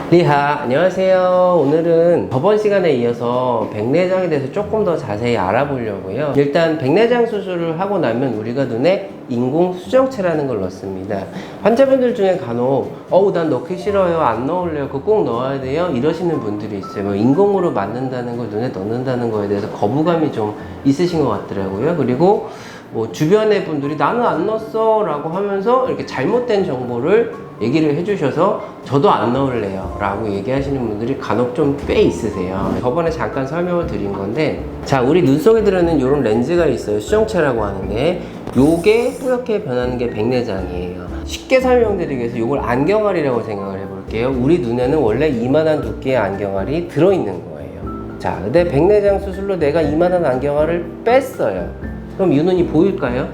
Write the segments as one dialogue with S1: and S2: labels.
S1: 리하, 안녕하세요. 오늘은 저번 시간에 이어서 백내장에 대해서 조금 더 자세히 알아보려고요. 일단 백내장 수술을 하고 나면 우리가 눈에 인공 수정체라는 걸 넣습니다. 환자분들 중에 간혹 난 넣기 싫어요, 안 넣을래요, 그거 꼭 넣어야 돼요, 이러시는 분들이 있어요. 뭐 인공으로 맞는다는 걸, 눈에 넣는다는 거에 대해서 거부감이 좀 있으신 것 같더라고요. 그리고 뭐 주변의 분들이 나는 안 넣었어 라고 하면서 이렇게 잘못된 정보를 얘기를 해주셔서 저도 안 넣을래요 라고 얘기하시는 분들이 간혹 좀 꽤 있으세요. 저번에 잠깐 설명을 드린 건데, 자, 우리 눈 속에 들어있는 이런 렌즈가 있어요. 수정체라고 하는데, 요게 뿌옇게 변하는 게 백내장이에요. 쉽게 설명드리기 위해서 요걸 안경알이라고 생각을 해볼게요. 우리 눈에는 원래 이만한 두께의 안경알이 들어있는 거예요. 자, 근데 백내장 수술로 내가 이만한 안경알을 뺐어요. 그럼 이 눈이 보일까요?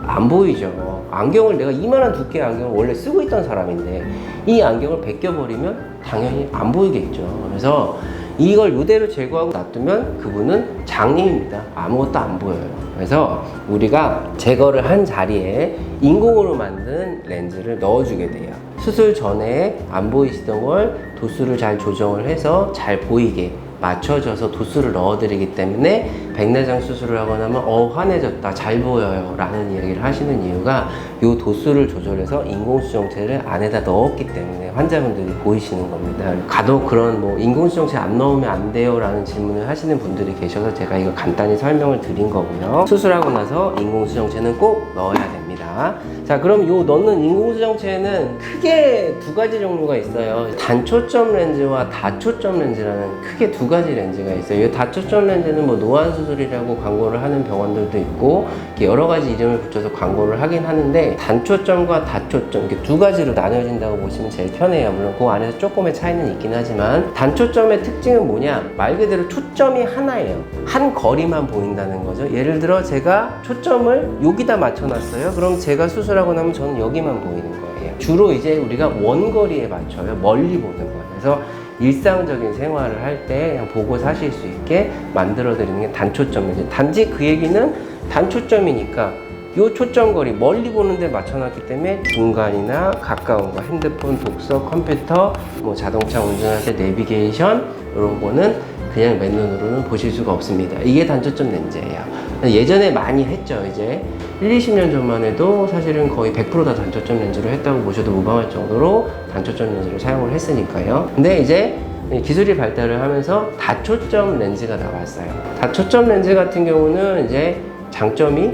S1: 안 보이죠. 안경을, 내가 이만한 두께의 안경을 원래 쓰고 있던 사람인데 이 안경을 벗겨버리면 당연히 안 보이겠죠. 그래서 이걸 이대로 제거하고 놔두면 그분은 장님입니다. 아무것도 안 보여요. 그래서 우리가 제거를 한 자리에 인공으로 만든 렌즈를 넣어주게 돼요. 수술 전에 안 보이시던 걸 도수를 잘 조정을 해서 잘 보이게 맞춰져서 도수를 넣어드리기 때문에 백내장 수술을 하고 나면 환해졌다, 잘 보여요 라는 이야기를 하시는 이유가 이 도수를 조절해서 인공수정체를 안에다 넣었기 때문에 환자분들이 보이시는 겁니다. 간혹 그런 뭐 인공수정체 안 넣으면 안 돼요 라는 질문을 하시는 분들이 계셔서 제가 이거 간단히 설명을 드린 거고요. 수술하고 나서 인공수정체는 꼭 넣어야 됩니다. 자, 그럼 요 넣는 인공수정체는 크게 두 가지 종류가 있어요. 단초점 렌즈와 다초점 렌즈라는 크게 두 가지 렌즈가 있어요. 이 다초점 렌즈는 뭐 노안 수술이라고 광고를 하는 병원들도 있고 여러 가지 이름을 붙여서 광고를 하긴 하는데, 단초점과 다초점 이렇게 두 가지로 나눠진다고 보시면 제일 편해요. 물론 그 안에서 조금의 차이는 있긴 하지만, 단초점의 특징은 뭐냐, 말 그대로 초점이 하나예요. 한 거리만 보인다는 거죠. 예를 들어 제가 초점을 여기다 맞춰놨어요. 그럼 제가 수술하고 나면 저는 여기만 보이는 거예요. 주로 이제 우리가 원거리에 맞춰요. 멀리 보는 거예요. 그래서 일상적인 생활을 할 때 그냥 보고 사실 수 있게 만들어 드리는 게 단초점이죠. 단지 그 얘기는 단초점이니까 요 초점거리 멀리 보는 데 맞춰놨기 때문에 중간이나 가까운 거, 핸드폰, 독서, 컴퓨터, 뭐 자동차 운전할 때 내비게이션 이런 거는 그냥 맨눈으로는 보실 수가 없습니다. 이게 단초점 렌즈예요. 예전에 많이 했죠. 이제 20년 전만 해도 사실은 거의 100% 다 단초점 렌즈로 했다고 보셔도 무방할 정도로 단초점 렌즈를 사용을 했으니까요. 근데 이제 기술이 발달을 하면서 다초점 렌즈가 나왔어요. 다초점 렌즈 같은 경우는 이제 장점이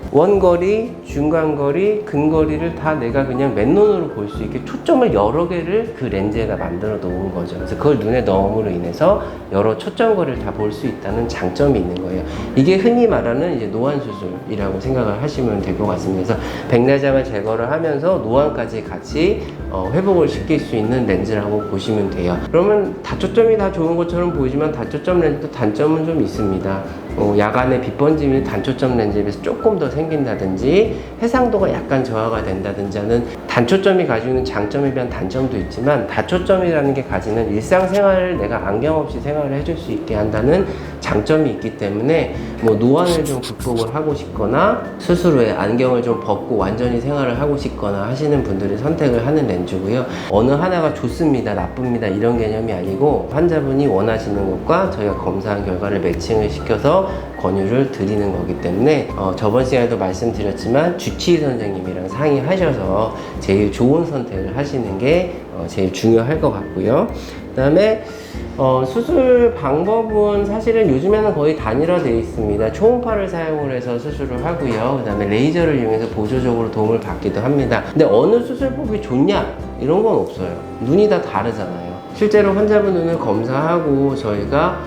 S1: 원거리, 중간거리, 근거리를 다 내가 그냥 맨눈으로 볼 수 있게 초점을 여러 개를 그 렌즈에다 만들어 놓은 거죠. 그래서 그걸 눈에 넣음으로 인해서 여러 초점거리를 다 볼 수 있다는 장점이 있는 거예요. 이게 흔히 말하는 이제 노안 수술이라고 생각을 하시면 될 것 같습니다. 그래서 백내장을 제거를 하면서 노안까지 같이 회복을 시킬 수 있는 렌즈라고 보시면 돼요. 그러면 다초점이 다 좋은 것처럼 보이지만 다초점 렌즈도 단점은 좀 있습니다. 야간에 빛 번짐이 단초점 렌즈에 비해서 조금 더 생긴다든지 해상도가 약간 저하가 된다든지 하는 단초점이 가지고 있는 장점에 비한 단점도 있지만, 다초점이라는 게 가지는 일상생활을 내가 안경 없이 생활을 해줄 수 있게 한다는 장점이 있기 때문에 뭐 노안을 좀 극복을 하고 싶거나 수술 후에 안경을 좀 벗고 완전히 생활을 하고 싶거나 하시는 분들이 선택을 하는 렌즈고요. 어느 하나가 좋습니다, 나쁩니다 이런 개념이 아니고 환자분이 원하시는 것과 저희가 검사한 결과를 매칭을 시켜서 권유를 드리는 거기 때문에 저번 시간에도 말씀드렸지만 주치의 선생님이랑 상의하셔서 제일 좋은 선택을 하시는 게 제일 중요할 것 같고요. 그 다음에 수술 방법은 사실은 요즘에는 거의 단일화되어 있습니다. 초음파를 사용을 해서 수술을 하고요. 그 다음에 레이저를 이용해서 보조적으로 도움을 받기도 합니다. 근데 어느 수술법이 좋냐 이런 건 없어요. 눈이 다 다르잖아요. 실제로 환자분 눈을 검사하고 저희가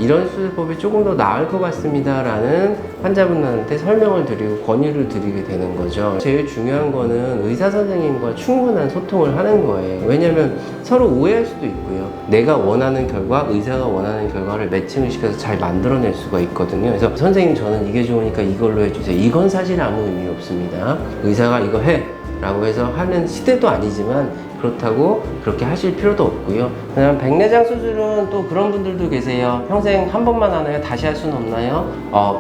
S1: 이런 수술법이 조금 더 나을 것 같습니다 라는 환자분한테 설명을 드리고 권유를 드리게 되는 거죠. 제일 중요한 거는 의사 선생님과 충분한 소통을 하는 거예요. 왜냐면 서로 오해할 수도 있고요. 내가 원하는 결과, 의사가 원하는 결과를 매칭을 시켜서 잘 만들어낼 수가 있거든요. 그래서 선생님 저는 이게 좋으니까 이걸로 해주세요, 이건 사실 아무 의미 없습니다. 의사가 이거 해 라고 해서 하는 시대도 아니지만 그렇다고 그렇게 하실 필요도 없고요. 그다음 백내장 수술은 또 그런 분들도 계세요. 평생 한 번만 하나요? 다시 할 수는 없나요?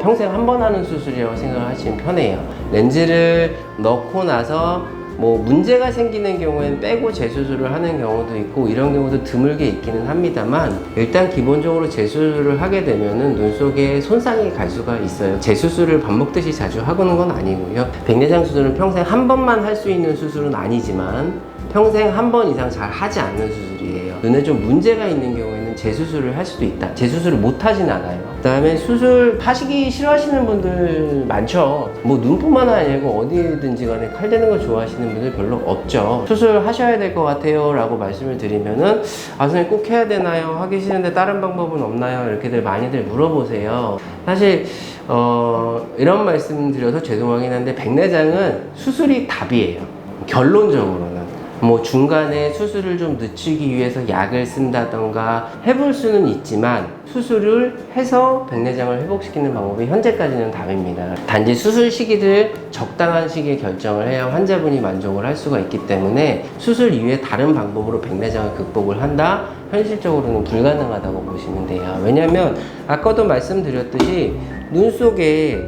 S1: 평생 한 번 하는 수술이라고 생각을 하시면 편해요. 렌즈를 넣고 나서 뭐 문제가 생기는 경우에는 빼고 재수술을 하는 경우도 있고 이런 경우도 드물게 있기는 합니다만, 일단 기본적으로 재수술을 하게 되면은 눈 속에 손상이 갈 수가 있어요. 재수술을 밥 먹듯이 자주 하고는 건 아니고요. 백내장 수술은 평생 한 번만 할 수 있는 수술은 아니지만 평생 한 번 이상 잘 하지 않는 수술이에요. 눈에 좀 문제가 있는 경우에는 재수술을 할 수도 있다. 재수술을 못 하진 않아요. 그 다음에 수술 하시기 싫어하시는 분들 많죠. 뭐 눈뿐만 아니고 어디든지 간에 칼 대는 거 좋아하시는 분들 별로 없죠. 수술 하셔야 될 것 같아요 라고 말씀을 드리면은, 아 선생님 꼭 해야 되나요? 하기 싫은데 다른 방법은 없나요? 이렇게들 많이들 물어보세요. 사실 이런 말씀 드려서 죄송하긴 한데 백내장은 수술이 답이에요. 결론적으로는 뭐 중간에 수술을 좀 늦추기 위해서 약을 쓴다던가 해볼 수는 있지만, 수술을 해서 백내장을 회복시키는 방법이 현재까지는 답입니다. 단지 수술 시기를 적당한 시기에 결정을 해야 환자분이 만족을 할 수가 있기 때문에, 수술 이외에 다른 방법으로 백내장을 극복을 한다? 현실적으로는 불가능하다고 보시면 돼요. 왜냐면 아까도 말씀드렸듯이 눈 속에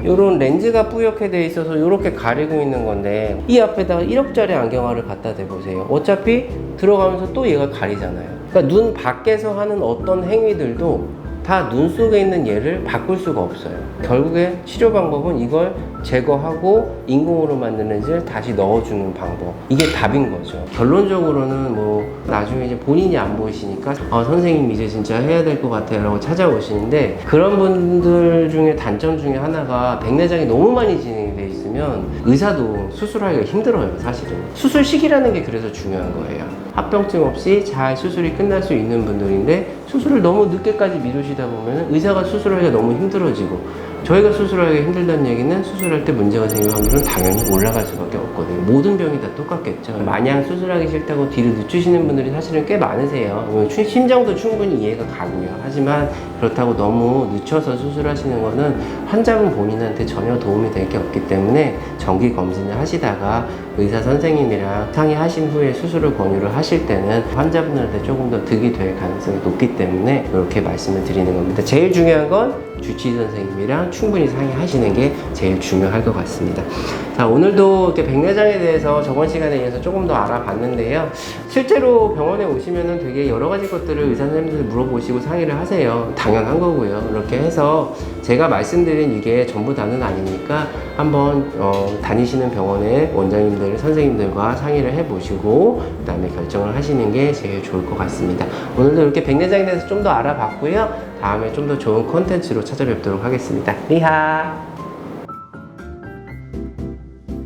S1: 요런 렌즈가 뿌옇게 돼 있어서 이렇게 가리고 있는 건데, 이 앞에다가 1억짜리 안경알을 갖다 대보세요. 어차피 들어가면서 또 얘가 가리잖아요. 그러니까 눈 밖에서 하는 어떤 행위들도 다 눈 속에 있는 얘를 바꿀 수가 없어요. 결국에 치료 방법은 이걸 제거하고 인공으로 만든 렌즈를 다시 넣어주는 방법, 이게 답인 거죠. 결론적으로는 뭐 나중에 이제 본인이 안 보이시니까 선생님 이제 진짜 해야 될 것 같아요 라고 찾아오시는데, 그런 분들 중에 단점 중에 하나가 백내장이 너무 많이 진행이 돼 있으면 의사도 수술하기가 힘들어요. 사실은 수술 시기라는 게 그래서 중요한 거예요. 합병증 없이 잘 수술이 끝날 수 있는 분들인데, 수술을 너무 늦게까지 미루시다 보면 의사가 수술하기가 너무 힘들어지고, 저희가 수술하기가 힘들다는 얘기는 수술할 때 문제가 생길 확률은 당연히 올라갈 수밖에 없거든요. 모든 병이 다 똑같겠죠. 마냥 수술하기 싫다고 뒤를 늦추시는 분들이 사실은 꽤 많으세요. 심정도 충분히 이해가 가고요. 하지만 그렇다고 너무 늦춰서 수술하시는 거는 환자분 본인한테 전혀 도움이 될 게 없기 때문에, 정기 검진을 하시다가 의사 선생님이랑 상의하신 후에 수술을 권유를 하실 때는 환자분한테 조금 더 득이 될 가능성이 높기 때문에 이렇게 말씀을 드리는 겁니다. 제일 중요한 건 주치의 선생님이랑 충분히 상의하시는 게 제일 중요할 것 같습니다. 자, 오늘도 이렇게 백내장에 대해서 저번 시간에 이어서 조금 더 알아봤는데요. 실제로 병원에 오시면은 되게 여러 가지 것들을 의사 선생님들 물어보시고 상의를 하세요. 당연한 거고요. 이렇게 해서 제가 말씀드린 이게 전부 다는 아니니까 한번 다니시는 병원의 원장님들, 선생님들과 상의를 해보시고 그 다음에 결정을 하시는 게 제일 좋을 것 같습니다. 오늘도 이렇게 백내장에 대해서 좀 더 알아봤고요. 다음에 좀 더 좋은 콘텐츠로 찾아뵙도록 하겠습니다. 리하!